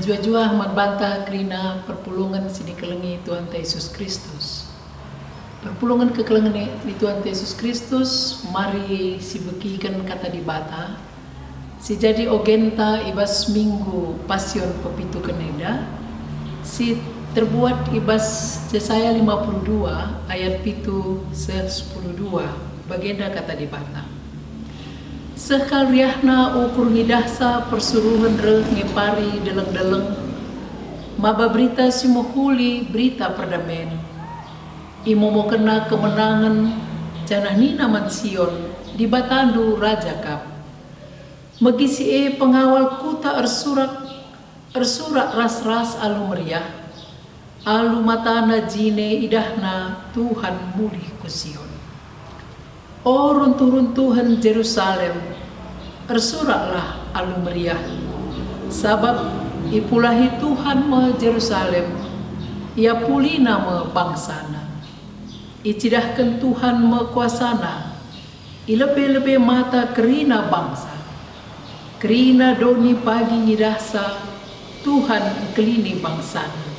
Majua-jua membantah kerina perpulungan sini kelengi Tuhan Yesus Kristus. Perpulungan kekelengan di Tuhan Yesus Kristus, mari si bekikan kata di bata. Si jadi ogenta ibas minggu pasion pepitu keneda. Si terbuat ibas Yesaya 52 ayat pitu 12 bagenda kata di bata. Sekal riahna ukur ngidahsa persuruhan re ngepari deleng-deleng. Maba berita simuhuli berita perdamaian. Imo mau kena kemenangan janah nina mansion di batandu raja kap. Megisi pengawal kuta ersurak ras-ras alu meriah. Alu matana jine idahna Tuhan mulih kusion. O runtuh-runtuhan Jerusalem, ersuraklah alu meriah. Sabab ipulahi Tuhan me Jerusalem, ia puli nama bangsana. Icidahkan Tuhan me kuasana, ilebe-lebe mata kerina bangsa. Kerina doni pagi ngidahsa, Tuhan kelini bangsana.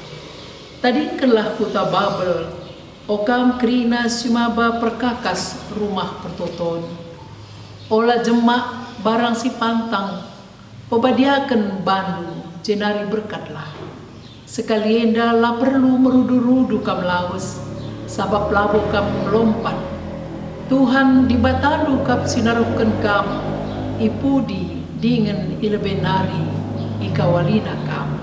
Tadingkanlah kuta Babel, okam kerina simaba perkakas rumah pertoton. Olah jemak barang si pantang, pebadiakan bandu jenari berkatlah. Sekalienda lah perlu merudu-rudu kam lawas, sabab labo kam melompat. Tuhan di batandu kap sinarukan kam, ipudi dengan ilebenari ikawalina kam.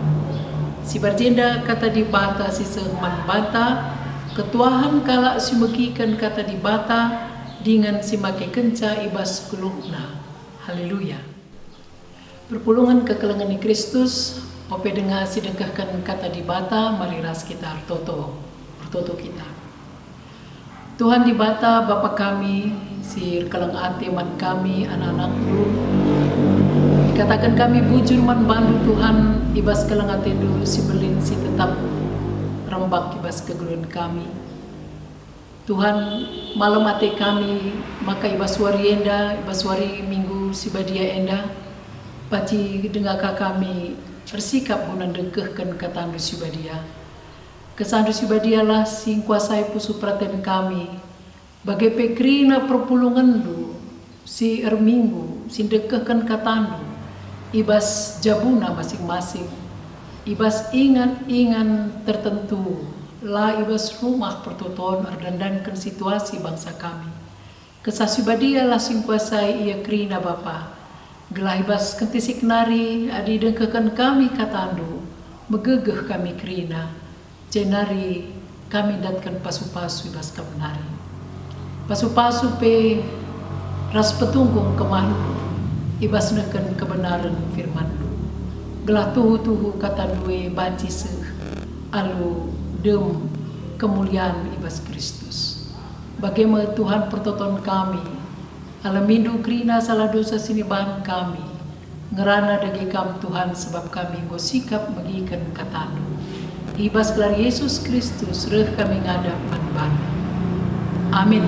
Si berjenda kata di bata si sehman bata, ketuahan kalak si mekikan kata di bata dengan si make kenca ibas keluhna. Haleluya. Perpulungan kekelengan di Kristus, ope dengar si dengkahkan kata di bata, mari ras kita bertoto kita. Tuhan di bata Bapa kami, si keleng ati man kami, anak-anak dulu. Katakan kami bujur man bandu Tuhan, ibas keleng ati dulu si berlin si tetap rembak ibas kegeluan kami. Tuhan malam ate kami maka ibas wari enda, ibas wari minggu si badia enda. Paci dengaka kami bersikap gunan dengkehkan katandu si badia. Kesandu si badia lah sing kuasai pusu praten kami. Bagai pekrina perpulungan du si minggu si dengkehkan katandu. Ibas jabuna masing-masing. Ibas ingan-ingan tertentu, lah ibas rumah pertoton erdandankan situasi bangsa kami. Kesasi badia lah sing kuasai ia kerina Bapa. Gelah ibas kentisik nari adi dengkekan kami katandu, megegeh kami kerina. Jenari kami datkan pasu-pasu ibas kemenari. Pasu-pasu pe ras petunggung kemalu, ibas neken kebenaran firman. Gelah tuhu-tuhu kata due banci seh alu dem kemuliaan ibas Kristus. Bagaimana Tuhan pertoton kami, alamindu krina salah dosa siniban kami, ngerana dagi kam Tuhan sebab kami gosikap megikan katanu. Ibas gelar Yesus Kristus reh kami ngadap manban. Amin.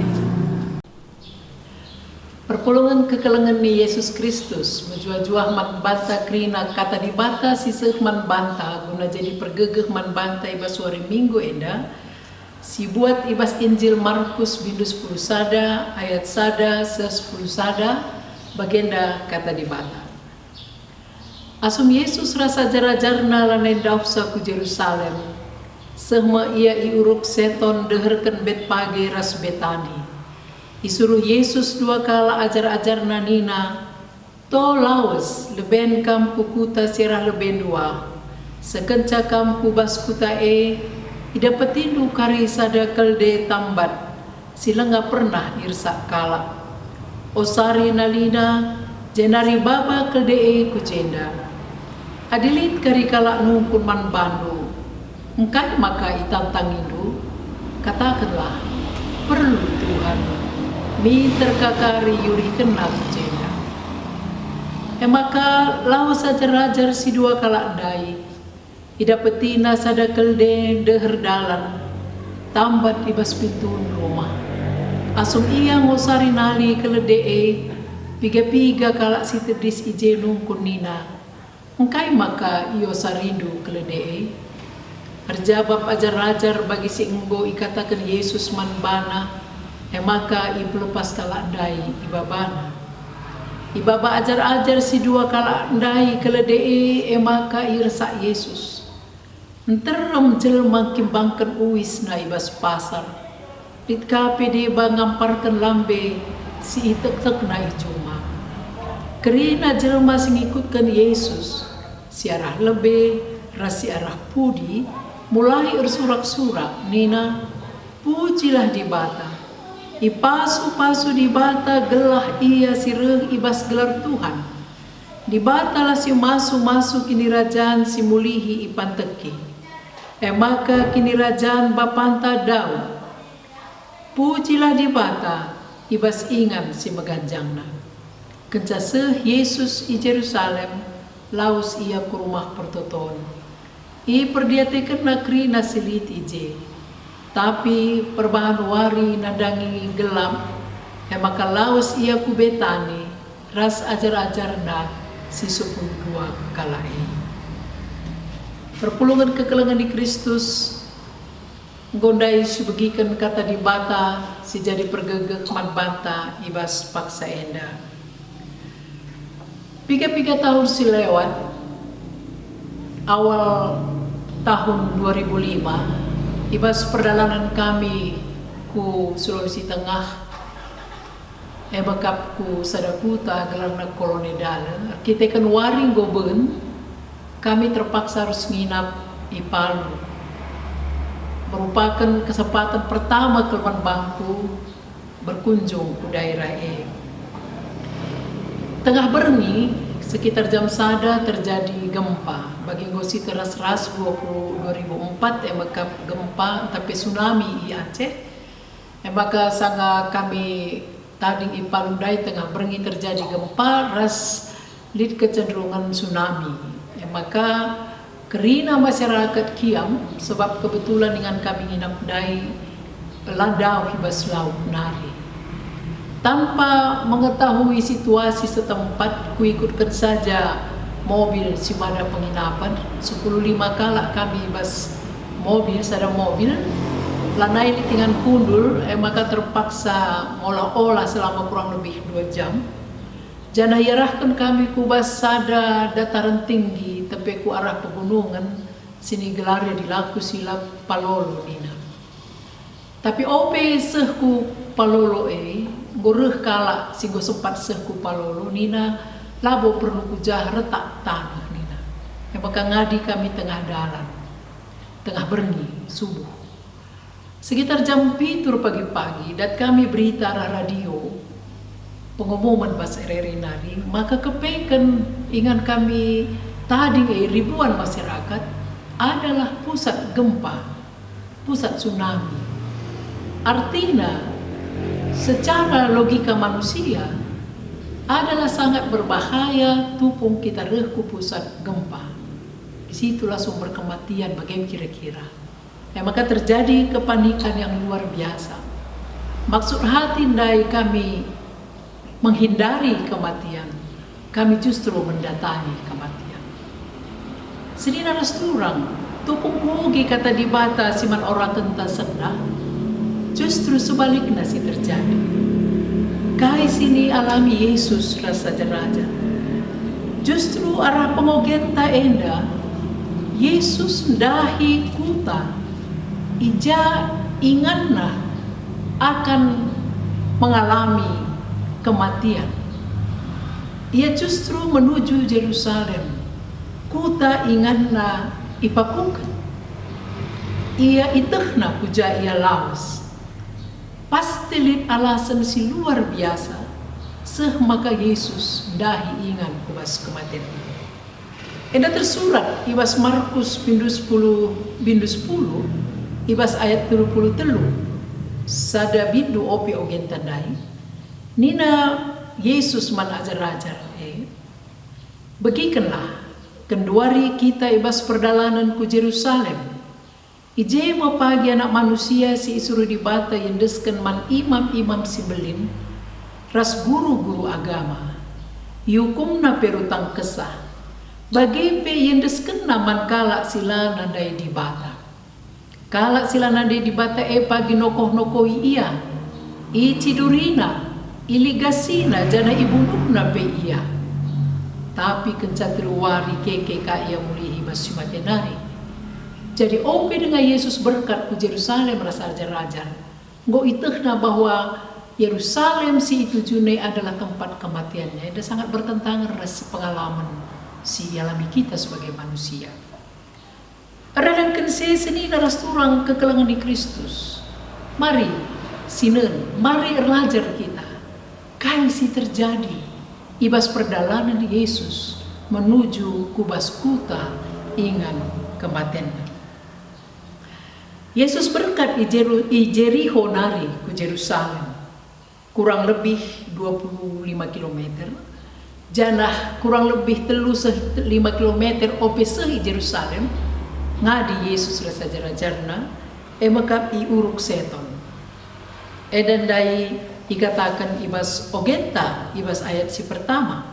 Perpulungan kekelengan ni Yesus Kristus menjuah-juah man banta krina kata di bata siseh man banta guna jadi pergegeh man banta ibas wari minggu enda si buat ibas Injil Markus bindu 10 sada ayat sada 10 sada bagenda kata di bata. Asum Yesus rasa jarajarna lanai daufsa ku Jerusalem sehma ia iuruk seton deherken bet pagi ras Betani. Isuruh Yesus dua kala ajar-ajar nanina, to lawas leben kam kukuta sirah leben dua, sekenca kam kubas kuta idapetindu kari sada kalde tambat, sila nga pernah irsak kala. Osari nalina, jenari baba kalde kucenda. Adilit kari kala nungkun man bandu, engkai maka itantang indu, katakanlah, perlu Tuhan. Mi terkakari yuri kena kucenda. Maka lawas ajar-ajar si dua kala dai. Ida petina sada kelde deher dalan. Tambat ibas pitun rumah. Asum ia ngosari nali keledee. Piga-piga kala si tedis ije nungkun nina. engkai maka iyo sarindu keledee. Arjabab ajar-ajar bagi si enggo ikatakan Yesus manbana, maka i pelepas kala dai ibabana. Ibaba ajar-ajar si dua kala dai keledee, maka i resak Yesus. Enterem jelma kimbangkan uis na ibas pasar. Ditka pede ba ngamparkan lambe si itek-tek na ijuma. Kerina jelma sing ikutkan Yesus, si arah lebe, rasi arah pudi, mulai ursurak-surak, nina, pujilah di bata. Ipasu-pasu di bata gelah ia sireh ibas gelar Tuhan. Di bata lah si masu-masu kini rajaan si mulihi ipanteki. Maka kini rajaan bapanta daun. Pujilah di bata ibas ingan si meganjangna. Kencaseh Yesus i Jerusalem, laus ia ke rumah pertoton. I perdiatekan nakri nasilit ije, tapi perbahan wari nadangi gelap, maka laus ia ku betani, ras ajar-ajar na si 12 kalai. Perpulungan kekelengan di Kristus, gondai subegikan kata di bata, si jadi pergegek manbanta ibas paksa enda. 3 tahun si lewat, awal tahun 2005, ibas perjalanan kami ku Sulawesi Tengah, bakap ku Sadakuta gelarna koloni dala. Kita kan waring goben, kami terpaksa harus nginap di Palu. Merupakan kesempatan pertama keluar bangku berkunjung ke daerah E. Tengah berni, sekitar jam sada terjadi gempa. Bagi ngosi teras-ras 2004 bakap gempa tapi tsunami di Aceh. Maka sanga kami tading ipalundai tengah berni terjadi gempa ras lid kecenderungan tsunami. Maka kerina masyarakat kiam sebab kebetulan dengan kami nginap dai landau hibas laut nari. Tanpa mengetahui situasi setempat, ku ikutkan saja mobil si mada penginapan. 10.5 kala kami bas mobil, sada mobil lanai di tingan kundul, maka terpaksa olah-olah selama kurang lebih 2 jam. Jana yarahkan kami ku bas sada dataran tinggi tepi ku arah pegunungan, sini gelarnya dilaku silap Palolo nina. Tapi ope sehku Palolo goreh kala si go sempat sehku Palolo nina labo perlu kujah retak tanah nina. Maka ngadi kami tengah dalan, tengah berni subuh. Sekitar jam 7 pagi-pagi dat kami berita arah radio pengumuman bas RRI nari, maka kepekan ingan kami tadi ribuan masyarakat adalah pusat gempa, pusat tsunami. Artinya secara logika manusia adalah sangat berbahaya tupung kita rehku pusat gempa. Disitulah sumber kematian bagaimana kira-kira. Maka terjadi kepanikan yang luar biasa. Maksud hati ndai kami menghindari kematian, kami justru mendatangi kematian. Sedina resturang, tupung kugi kata di bata siman orang tenta sendah, justru sebaliknya sih terjadi. Kai sini alami Yesus rasa jeraja. Justru arah pengogenta enda, Yesus dahi kuta, ija ingatna akan mengalami kematian. Ia justru menuju Yerusalem. Kuta ingatna ipakukan. Ia itehna puja ia lawas. Pasti lid alasan si luar biasa. Seh maka Yesus dahi ingat kubas kematian. Eda tersurat ibas Markus bindu 10 ibas ayat 33. Sada bindu opi ogen tandai. Nina Yesus man ajar-ajar. Begikenlah kenduari kita ibas perjalanan ku Jerusalem. Ije mau pagi anak manusia si isuru di bata yang desken man imam-imam si belin, ras guru-guru agama. Yukumna perutang kesah. Bagi pe yendesken naman kala sila nandai di bata. Kala sila nandai di bata pagi nokoh-nokoi ia. I cidurina, iligasina jana ibunuhna pe ia. Tapi kencatruwari keke ka ia mulihi basumatenari. Jadi ope dengan Yesus berkat ku Yerusalem rasa raja-raja. Ngo itehna bahwa Yerusalem si itu june adalah tempat kematiannya. Itu sangat bertentangan rasa pengalaman si alami kita sebagai manusia. Radangkeun seni naras turang kekelangan di Kristus. Mari sinen, mari erlajar kita. Kai si terjadi ibas perjalanan Yesus menuju kubas kuta ingan kematian. Yesus berkat i Jericho nari ku Yerusalem. Kurang lebih 25 km. Janah kurang lebih 5 km ope sehi Yerusalem. Ngadi Yesus rasa jarajarna emakap i uruk seton. Dan dai dikatakan ibas ogenta ibas ayat si pertama.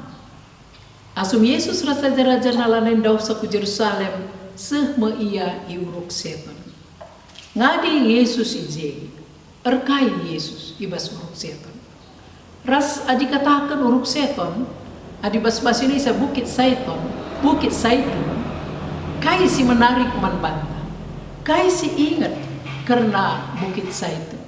Asum Yesus rasa jarajarna lanen dausa ku Yerusalem seh me ia i uruk seton. Ngadi Yesus ije erkai Yesus ibas uruk seton. Ras adikatakan uruk seton adi bas-bas ini sa bukit Saitun, kai si menarik manbanta, kai si ingat karena bukit Saitun.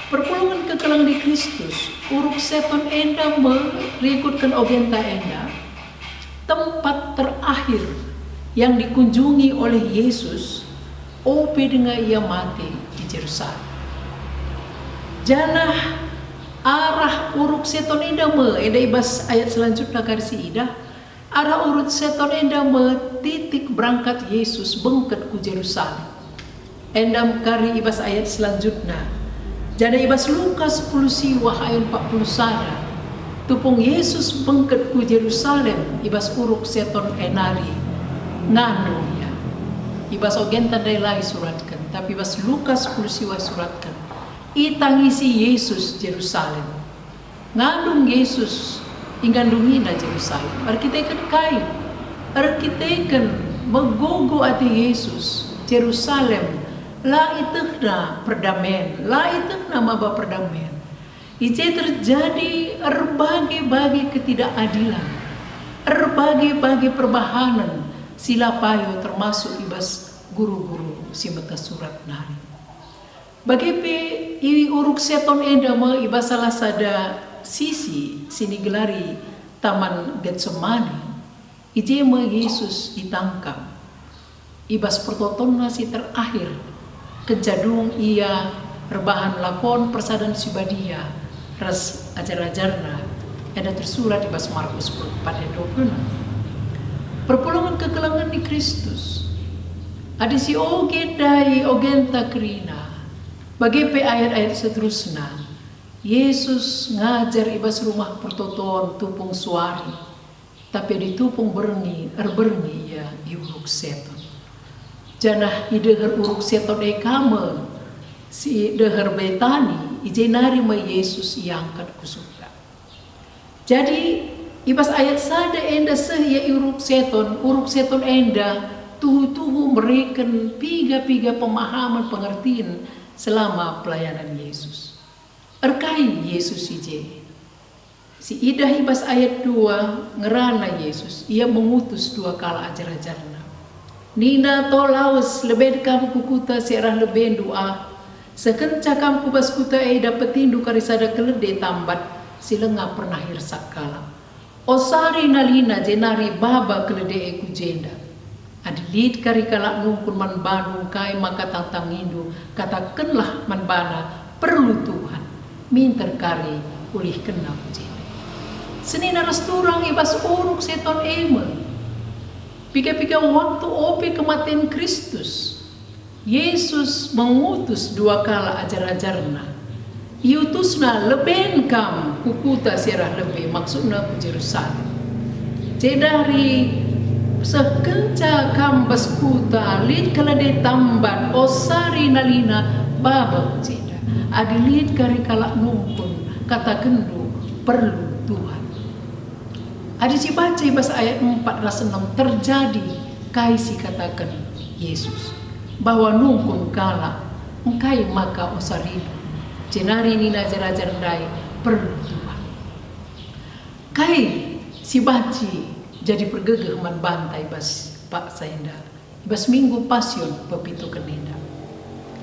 Perpulungan kekelang di Kristus, uruk seton enda merikutkan ogenta enda, tempat terakhir yang dikunjungi oleh Yesus, ope dengan ia mati di Yerusalem. Janah arah uruk seton enda eda ibas ayat selanjutnya karsi ida arah urut seton enda titik berangkat Yesus bengket ku Yerusalem endam kari ibas ayat selanjutnya jadi ibas Lukas 10 siwah ayat 40 sada tupung Yesus bengket ku Yerusalem ibas uruk seton enari nganu ya ibas ogenta dailai suratkan tapi ibas Lukas 10 siwah suratkan itangisi Yesus Yerusalem. Ngandung Yesus ingandungina Yerusalem. Arkiteken kai. Arkiteken megogo ati Yesus Yerusalem. La itehna perdamaian. La itehna maba perdamaian. Ije terjadi erbagi-bagi ketidakadilan. Erbagi-bagi perbahanan. Sila payo termasuk ibas guru-guru si mata surat nari. Bagipe i uruk seton enda me iba salah sada sisi sini gelari taman Getsemani. Ije me Yesus ditangkap. Ibas pertoton nasi terakhir kejadung ia rebahan lakon persadan sibadia ras ajar-ajarna ada tersurat ibas Markus 4 ayat 26. Perpulungan kekelangan di Kristus. Ada si oge dai ogenta krina. Bagi ayat-ayat seterusnya, Yesus ngajar ibas rumah pertoton tupung suari, tapi ditupung berni ya di uruk seton. Janah ideher uruk seton kame, si deher betani, ijenari ma Yesus iangkat ku surga. Jadi ibas ayat sada enda sehia uruk seton enda tuhu mereken piga pemahaman pengertian selama pelayanan Yesus. Erkai Yesus ije. Si idah ibas ayat 2 ngerana Yesus. Ia mengutus 2 kala ajar-ajarna. Nina tolaus leben kam kukuta searah leben doa. Sekenca kam kubas kuta dapat tindu karisada kelede tambat silenga pernah hirsak kala. Osari nalina jenari baba kelede kujenda. Adilit kari kalak nungkun man bandung kai maka tantang indu katakanlah man bana perlu Tuhan minter kari ulih kena puji. Seni naras turang ibas uruk seton eme. Pika-pika waktu ope kematian Kristus. Yesus mengutus 2 kala ajar-ajarna. Iutusna leben kam kukuta sirah lebe maksudna ku Yerusalem. Cedari sekenca kambas kuta lid kalade tamban osari nalina baba ceda adilid kari kalak numpun kata kendu perlu Tuhan. Ada si baca bahasa ayat 4 ras 6 terjadi kai si katakan Yesus bahwa nungkun kala engkai maka osaribu cenari ni najar-ajar dai perlu Tuhan. Kai si baci jadi pergegeh man bantai bas Pak Saenda bas minggu pasion pepitu kenenda.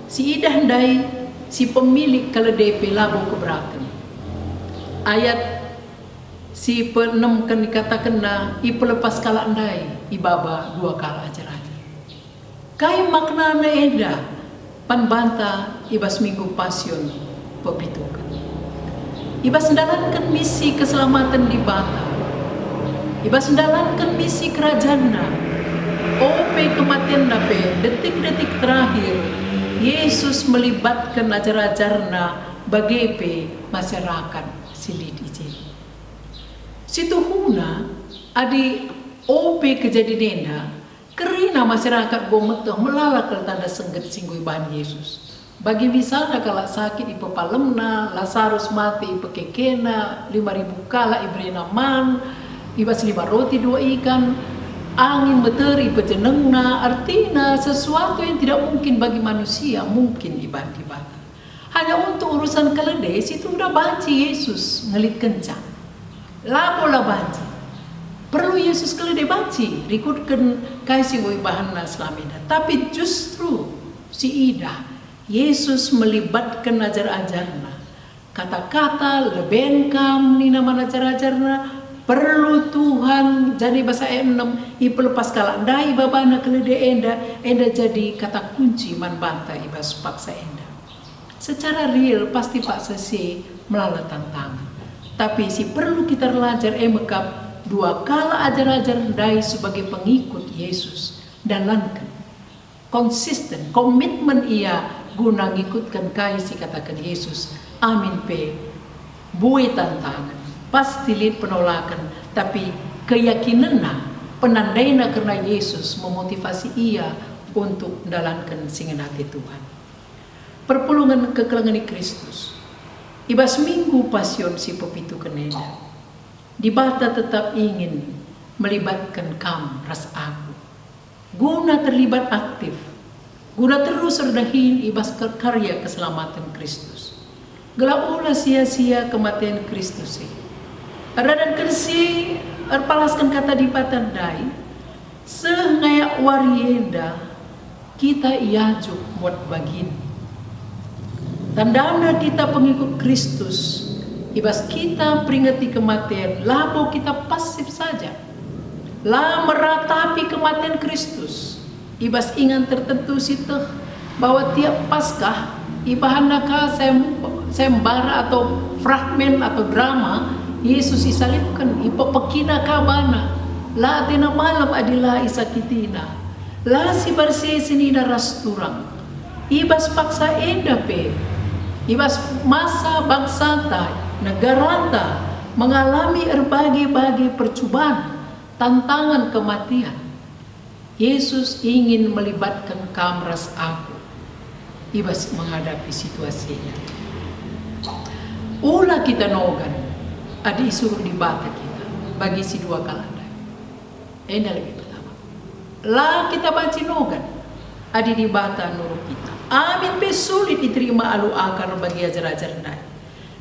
Si idah dai si pemilik keledai labo keberatan. Ayat si penem kan dikatakan na ipelepas kala andai ibaba 2 kala ajaran. Kai makna na eda pan banta ibas minggu pasion pepitukan. Ibas menjalankan misi keselamatan di bata. Ibas menjalankan misi kerajaan na. Ope kematian na pe detik-detik terakhir Yesus melibatkan ajar-ajarna bagepe masyarakat silid ije. Situhuna adi ope kejadiannya kerina masyarakat gometoh melalak tanda sengget singgui bahan Yesus. Bagi misalnya kalau sakit ipepalemna, Lazarus mati ipekekena, 5.000 kala ibrena man, ibas 5 roti 2 ikan, angin beteri pejenengna, artinya sesuatu yang tidak mungkin bagi manusia mungkin ibadah. Hanya untuk urusan keledai situ udah banci Yesus ngelit kencang. Labola banci. Perlu Yesus keledai banci, rikutkan kasih bahanna selamina. Tapi justru si Ida Yesus melibatkan ajar-ajarna. Kata-kata lebenkam ni nama ajar-ajarna. Perlu Tuhan jadi bahasa ayat 6 ipelepas kala dai babana keledai enda jadi kata kunci man banta ibas paksa enda. Secara real pasti paksa si melalui tantangan. Tapi si perlu kita belajar mekap 2 kala ajar-ajar dai sebagai pengikut Yesus dan langkah konsisten komitmen ia guna ngikutkan kai si katakan Yesus. Amin pe buai tantangan. Pasti lihat penolakan, tapi keyakinannya, penandainya karena Yesus memotivasi ia untuk menjalankan singin hati Tuhan. Perpulungan kekelangan Kristus. Ibas minggu pasion si pepitu keneda. Di bata tetap ingin melibatkan kamu ras aku. Guna terlibat aktif. Guna terus serdahin ibas karya keselamatan Kristus. Gelap ulah sia-sia kematian Kristus ini. Radan kersi erpalaskan kata di patandai sengayak warienda kita iajuk buat bagin. Tandana kita pengikut Kristus ibas kita peringati kematian labo kita pasif saja. La meratapi kematian Kristus ibas ingan tertentu siteh bahwa tiap Paskah ibahanaka sembara atau fragmen atau drama Yesus isalibkan ipapakina kabana la tina malam adila isakitina la si bersih sinina rasturang ibas paksa endape ibas masa bangsata negaranta mengalami berbagai percobaan tantangan kematian. Yesus ingin melibatkan kamras aku ibas menghadapi situasinya. Ulah kita nogan adi suruh di bata kita bagi si 2 kalanda. Ini lebih pertama. La kita baca nogan adi di bata nurut kita. Amin be sulit diterima alu akar bagi ajar-ajar nai.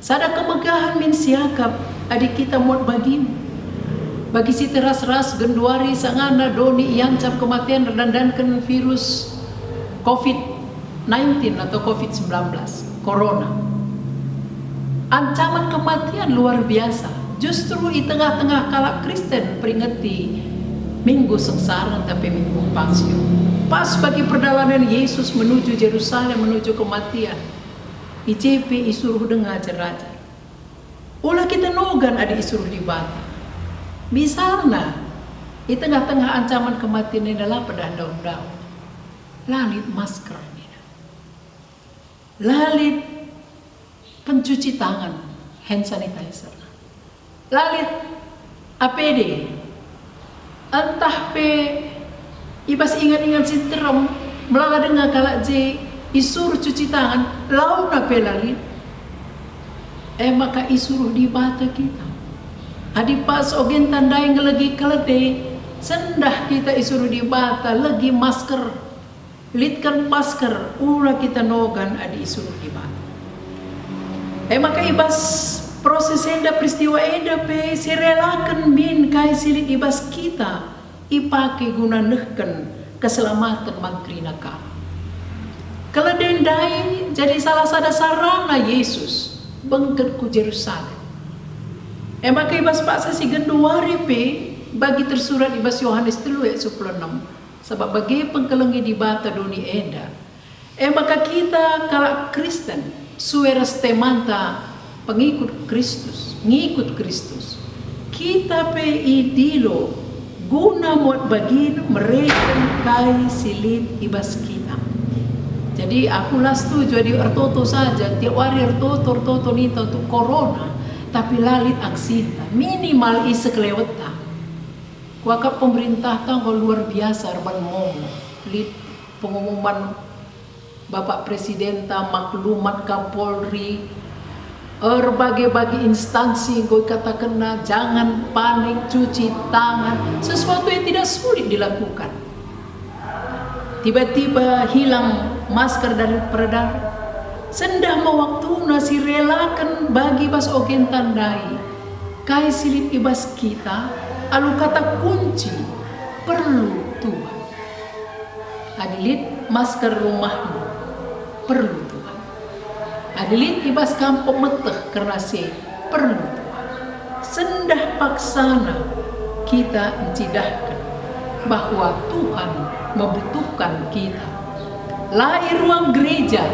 Sada kemegahan min siakap adi kita muat bagimu. Bagi si teras-ras genduari sangana doni iancap kematian redandankan virus COVID-19 atau COVID-19 Corona. Ancaman kematian luar biasa. Justru di tengah-tengah kala Kristen peringati minggu sengsara tapi minggu pasio. Pas bagi perjalanan Yesus menuju Yerusalem menuju kematian. ICP isuruh dengar ajar-ajar. Ulah kita nogan ada isuruh di bata. Misalnya di tengah-tengah ancaman kematian ini adalah pada daun-daun. Lalit masker. Lalit pencuci tangan, hand sanitizer. Lalit APD. Entah pe ibas ingat-ingat sinterom melala dengar kalak je isuruh cuci tangan, launa pe lalit. Maka isuruh di bata kita. Adi pas ogen tandai ngelagi kelede, sendah kita isuruh di bata lagi masker, litkan masker, ura kita nogan adi isuruh di bata. Maka ibas proses enda peristiwa enda pe sirelakan bin kai silit ibas kita ipake guna nehken keselamatan mantrina ka. Keledendai jadi salah satu sarana Yesus bengket ku Yerusalem. Maka ibas paksa si genduari pe bagi tersurat ibas Yohanes 3:16 sebab bagi pengkelengi di bata doni enda. Maka kita kalau Kristen sueras temanta pengikut Kristus, ngikut Kristus. Kita pe idilo guna muat bagi mereka kai silit ibas kita. Jadi aku las tu jadi ertoto saja, tiap hari ertoto nita untuk corona, tapi lalit aksita minimal isa kelewata. Kuakap pemerintah tanggal luar biasa arban momo, lit pengumuman Bapak Presiden maklumat Kapolri, berbagai instansi gue katakan jangan panik, cuci tangan, sesuatu yang tidak sulit dilakukan. Tiba-tiba hilang masker dari peredaran. Sendah mewaktu nasi relakan bagi bas ogen tandai kai silit ibas kita, alu kata kunci perlu Tuhan. Adilit masker rumahmu perlu Tuhan. Adilit ibas kampung meteh karena perlu Tuhan. Sendah paksana kita mencidahkan bahwa Tuhan membutuhkan kita. Lai ruang gereja,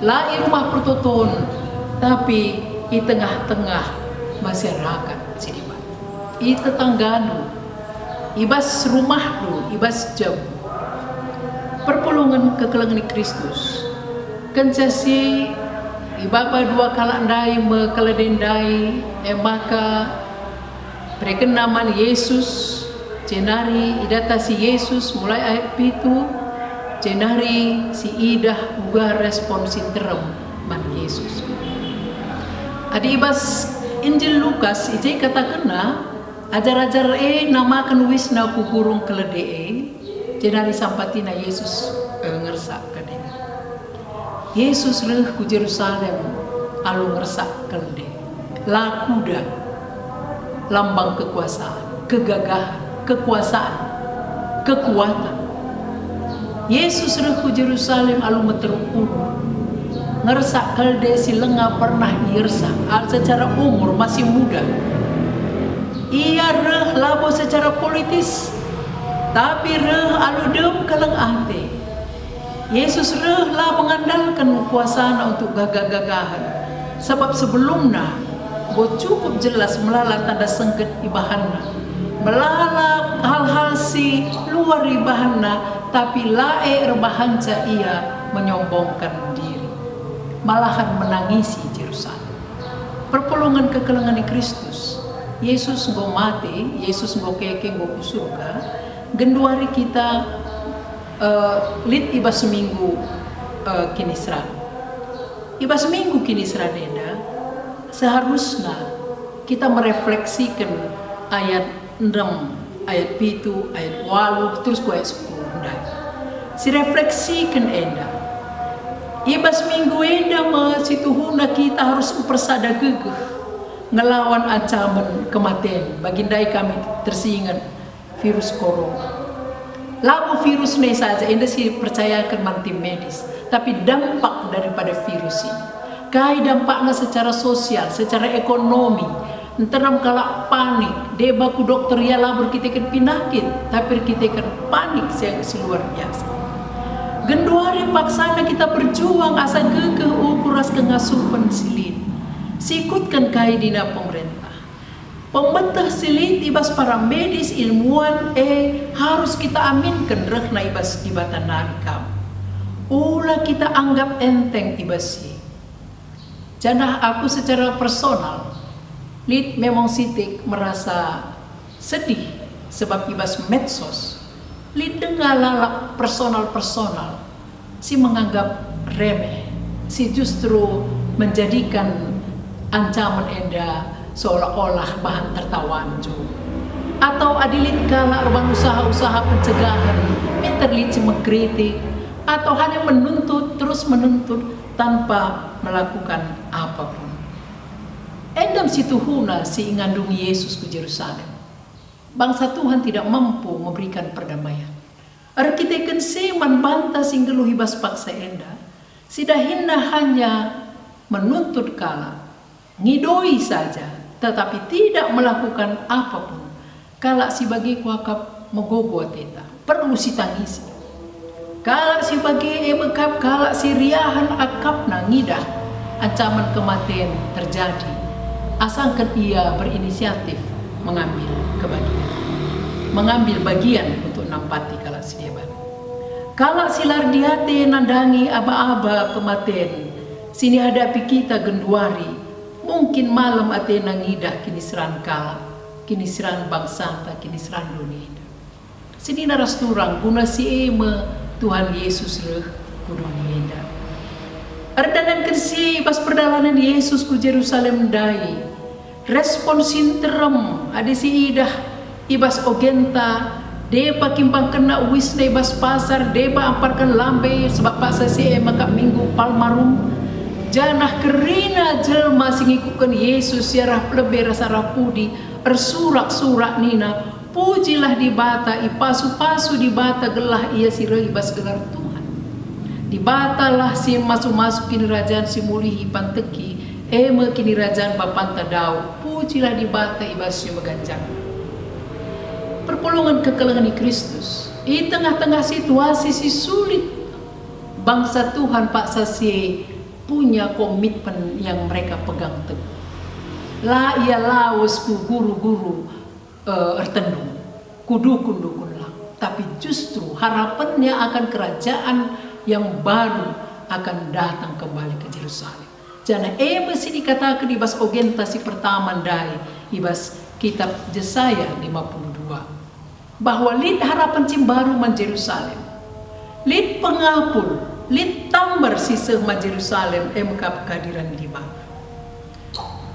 lai rumah pertoton, tapi di tengah-tengah masyarakat sidibat. I tetangganu, ibas rumahnu, ibas jam. Perpulungan kekelengan Kristus. Kencasi ibaba dua kalandai mekeledendai maka perkenaman Yesus jenari idata si Yesus mulai ayat itu jenari si idah uga respon si terem man Yesus. Adi ibas Injil Lukas ije kata kena ajar-ajar namakan wisna ku gurung kelede jenari sampatina Yesus ngersak kadang. Yesus reh ku Yerusalem alu ngersak kelede. Lakuda lambang kekuasaan, kegagahan, kekuasaan, kekuatan. Yesus reh ku Yerusalem alu meterupun ngersak kelede si lenga pernah irsak secara umur masih muda. Ia reh labo secara politis tapi reh alu dem keleng ate. Yesus reh lah mengandalkan kuasana untuk gagah-gagahan. Sebab sebelumnya bo cukup jelas melala tanda sengket ibahanna. Melala hal-hal si luar ibahanna tapi lae rebahanca ia menyombongkan diri. Malahan menangisi Yerusalem. Perpulungan kekelengan Kristus. Yesus ngo mati, Yesus ngo keke ngo surga. Genduari kita lit iba seminggu kinisra. Iba seminggu kinisra denda. Seharusnya kita merefleksikan ayat 6, ayat 7, ayat 8, terus ayat 10. Si refleksikan enda. Iba seminggu enda situhuna kita harus persada gegeh ngelawan ancaman kematian. Bagindai kami tersingat virus corona. Labu virus ini saja, anda sih percayakan mantim medis. Tapi dampak daripada virus ini, kai dampaknya secara sosial, secara ekonomi. Enteram kalau panik, debaku dokter ya labur kita kan penyakit, tapi kita kan panik yang luar biasa. Genduari paksana kita berjuang asa gegeh ukuras kengasupan silin. Sikutkan kai dina pemerintah. Pemerintah silit ibas para medis ilmuwan harus kita aminkan reh na ibas ibatan narikam. Ula kita anggap enteng ibasi. Janah aku secara personal lit memang sitik merasa sedih sebab ibas medsos. Lit dengar lalak personal si menganggap remeh, si justru menjadikan ancaman enda seolah-olah bahan tertawaan juga. Atau adilit kala ruang usaha-usaha pencegahan, interlit mengkritik, atau hanya menuntut, terus menuntut tanpa melakukan apapun. Endam situ huna si ngandungi Yesus ke Yerusalem. Bangsa Tuhan tidak mampu memberikan perdamaian. Arkiteken seman banta singgelu hibas paksa enda. Sidahinna hanya menuntut kala, ngidoi saja, tetapi tidak melakukan apapun. Kala si bagi kuakap mogogo teta, perlu si tangisi. Kala si bagi emekap, kala si riahan akap na ngidah, ancaman kematian terjadi. Asangkan ia berinisiatif mengambil bagian untuk nampati kala si deban. Kala si lardiate nandangi aba-aba kematian, sini hadapi kita genduari, mungkin malam ate nangidah kini seran kala. Kini seran bangsa, kini seran dunia. Sini naras turang guna si ema Tuhan Yesus reh ku dunia. Ardanan kersi pas perjalanan Yesus ku Yerusalem dai. Respon sinterem ada si idah ibas ogenta depa kimpang kena uis ibas pasar depa amparkan lambe sebab paksa si ema kap minggu palmarum. Janah kerina jelma singikukan Yesus yarah lebih rasa rapudi. Ersurak-surak nina, pujilah di bata, ipasu-pasu di bata gelah ia si ibas gelar Tuhan. Di bata lah si masuk-masuk kini rajaan si mulihi panteki, eme kini rajaan bapanta dau, pujilah di bata ibas si meganjang. Perpulungan kekelengan di Kristus, di tengah-tengah situasi si sulit, bangsa Tuhan paksa si punya komitmen yang mereka pegang teguh. La ia lawas ku guru-guru ertendung, kudu-kudukun lah. Tapi justru harapannya akan kerajaan yang baru akan datang kembali ke Yerusalem. Jana mesti dikatakan di bas orientasi pertama dari ibas kitab Yesaya 52 bahwa lid harapan cim baru man Yerusalem, lid pengapul, lid tambar sisa man Yerusalem emkap kehadiran di bawah.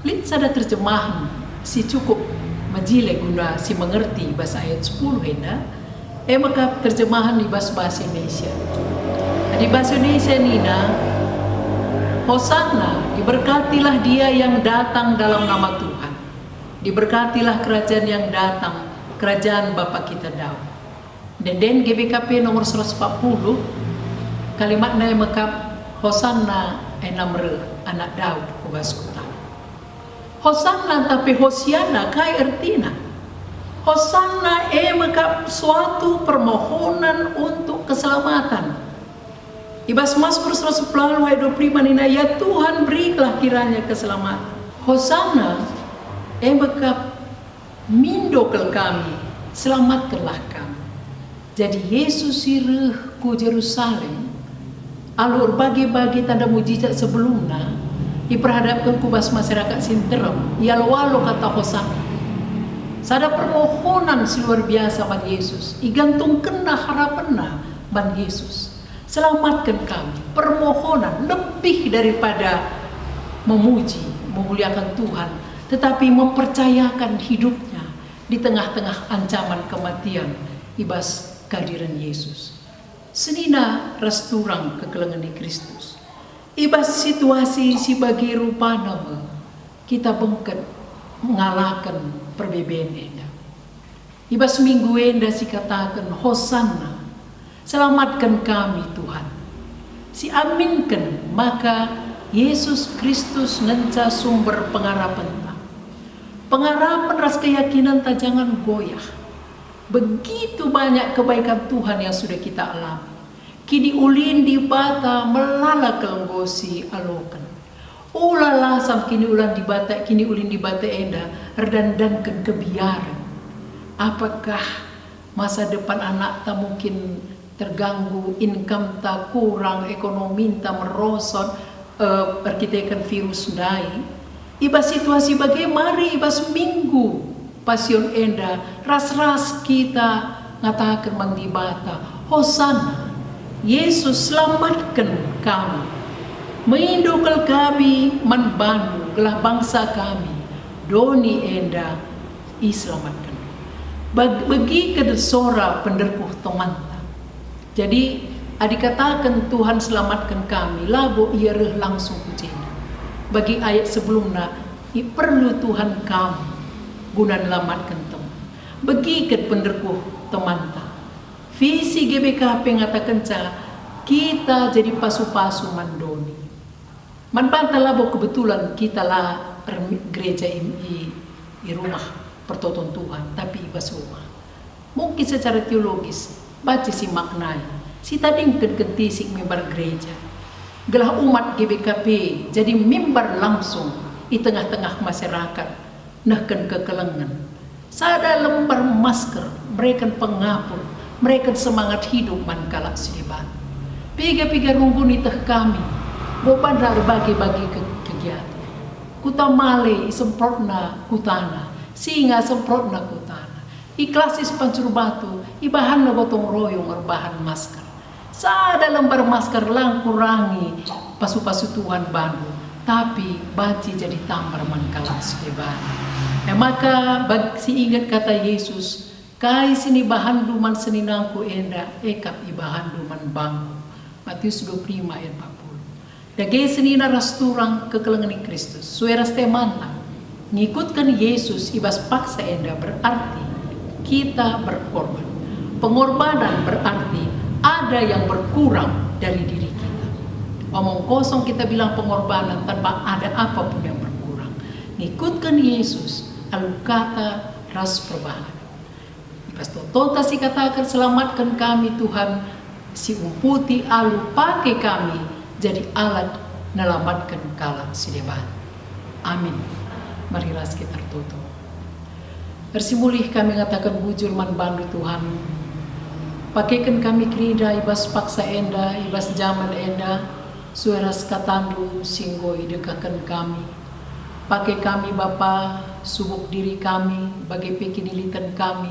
Lid sada terjemahan si cukup majile guna si mengerti bahasa ayat 10 henda maka terjemahan di bahasa Indonesia. Di bahasa Indonesia nina Hosanna, diberkatilah dia yang datang dalam nama Tuhan. Diberkatilah kerajaan yang datang, kerajaan Bapa kita Daud. Dan GBKP nomor 140 kalimatnya maka Hosanna enamre anak Daud kubaskuta. Hosanna tapi Hosiana kai artina. Hosanna maka suatu permohonan untuk keselamatan. Ibas Mazmur 110 ayat 25 nina ya Tuhan berilah kiranya keselamatan. Hosanna maka mindokel kami, selamatkanlah kami. Jadi Yesus sireh ku Yerusalem alur bagi-bagi tanda mujizat sebelumnya diperhadapkan kubas masyarakat sinterem ya walau kata Hosanna sada permohonan si luar biasa ban Yesus igantung kena harapanna ban Yesus selamatkan kami, permohonan lebih daripada memuji memuliakan Tuhan tetapi mempercayakan hidupnya di tengah-tengah ancaman kematian ibas kehadiran Yesus senina resturang kekelengan di Kristus ibas situasi si bagi rupa nama kita bengket mengalahkan perbedaan enda. Ibas minggu enda si katakan Hosanna, selamatkan kami Tuhan. Si aminkan maka Yesus Kristus nenca sumber pengharapan ta. Pengharapan ras keyakinan ta jangan goyah. Begitu banyak kebaikan Tuhan yang sudah kita alami. Kini ulin di bata melala kelenggosi alokan. Ulala sam kini ulan di bata, kini ulin di bata enda redandankan kebiaran. Apakah masa depan anak tak mungkin terganggu, income tak kurang, ekonomi tak merosot, perkitakan virus dai. Ibas situasi bagaimana ibas minggu pasion enda ras-ras kita ngatakan mandi bata Hosanna. Yesus selamatkan kami, mengindukkan kami, manbantu gelah bangsa kami, doni enda iselamatkan. Bagi kedesora penderkuh teman. Jadi adikatakan Tuhan selamatkan kami, labo ia reh langsung kujena. Bagi ayat sebelumnya, perlu Tuhan kamu guna selamatkan teman. Bagi ket penderkuh teman. Visi GBKP ngatakan kita jadi pasu-pasu mandoni. Manbanta labo kebetulan kita lah gereja di rumah pertonton Tuhan, tapi ibas rumah. Mungkin secara teologis, baca si maknai. Si tadi kenti si mimbar gereja. Gelah umat GBKP jadi mimbar langsung di tengah-tengah masyarakat. Nahkan kekelengan. Sada lembar masker, mereka pengapun, mereka semangat hidup mankalak sediban. Piga-piga runggun itah kami, boban bagi-bagi kegiatan. Kuta male semprotna kutana, singa semprotna kutana. Iklasis pancur batu, ibahan na gotong royong bahan masker. Sada lembar masker lang kurangi pasu-pasu Tuhan Bandung, tapi baci jadi tambar mankalak sediban. Maka si ingat kata Yesus, kai sini bahan duman seninangku enda, ekap ibahan duman bangku. Matius 25 ayat 40. Dagay senina rasturang kekelengan Kristus. Sueras temanta. Ngikutkan Yesus ibas paksa enda berarti kita berkorban. Pengorbanan berarti ada yang berkurang dari diri kita. Omong kosong kita bilang pengorbanan tanpa ada apapun yang berkurang. Ngikutkan Yesus, lalu kata ras perubahan. Ibas tota si katakan selamatkan kami Tuhan, si umputi alu pakai kami jadi alat nelamatkan kalak si debat. Amin. Marilah kita tertutup. Bersimulih kami ngatakan bujur man bandu Tuhan. Pakaikan kami kerida ibas paksa enda, ibas zaman enda, sueras katandu singgoi dekakan kami. Pakai kami Bapa, subuk diri kami, bagi pekinilitan kami,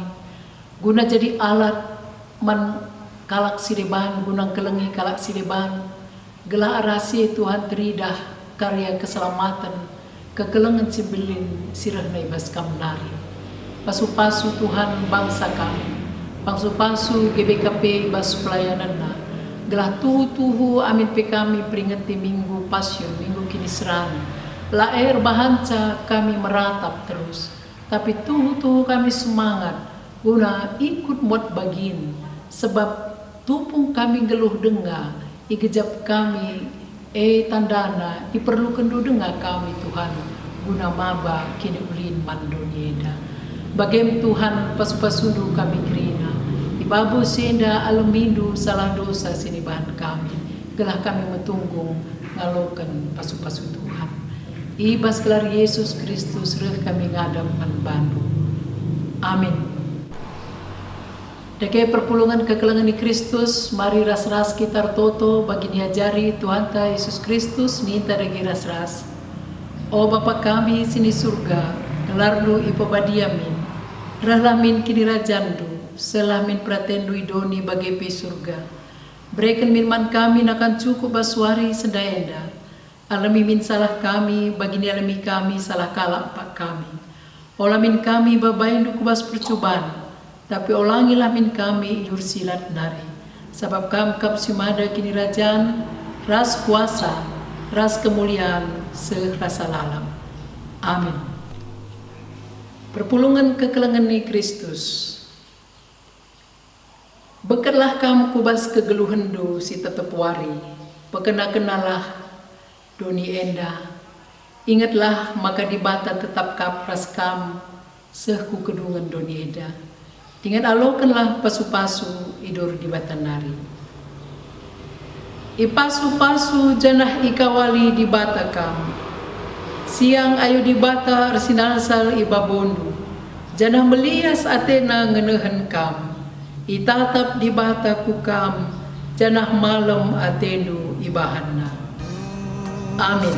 guna jadi alat man kalak sideban, gunang kelengi kalak sideban, gelah arasi Tuhan teridah karya keselamatan, kekelengan sibelin sirah na ibas kamnari. Pasu-pasu Tuhan bangsa kami, pasu-pasu GBKP ibas pelayanan na, gelah tuhu amin pe kami peringati minggu pasyon, minggu kinisran, laer bahanca kami meratap terus, tapi tuhu kami semangat, guna ikut muat bagin, sebab tupung kami geluh dengar, igejap kami, tandana, diperlukan dengar kami Tuhan, guna maba kini ulin mandonieda. Bagem Tuhan pas-pasundu kami kerina, ibabu senda alumindu salah dosa sini bahan kami, gelah kami metunggung ngalokan pasu-pasu Tuhan. Ibas gelar Yesus Kristus reh kami ngadam manbandu. Amin. Dake perpulungan kekelengan di Kristus, mari ras-ras kita toto bagi diajari Tuhan ta Yesus Kristus minta dagi ras-ras. O Bapa kami sini surga, gelarlu ipobadiamin, rahlamin kini rajandu, selamin pratendu idoni bagi pe surga. Berikan minman kami nakan cukup baswari sendaenda, alami min salah kami, bagi alami kami salah kalak pak kami. Olamin kami babaindu kubas percobaan, tapi olangilah min kami yursilat nari. Sebab kam sumada kini rajaan, ras kuasa, ras kemuliaan, serasa lalam. Amin. Perpulungan kekelengan ni Kristus. Bekerlah kam kubas kegeluhendu si tetep wari. Pekena-kenalah doni enda. Ingatlah maka dibata tetap kapras kam sehku kedungan doni enda. Dengan alokanlah pasu-pasu idur di batanari. Ipasu-pasu janah ikawali di bata kam. Siang ayo di bata arsinasal ibabondu. Janah melias atena ngenehan kam. Itatap di bata kukam. Janah malam atendu ibahanna. Amin.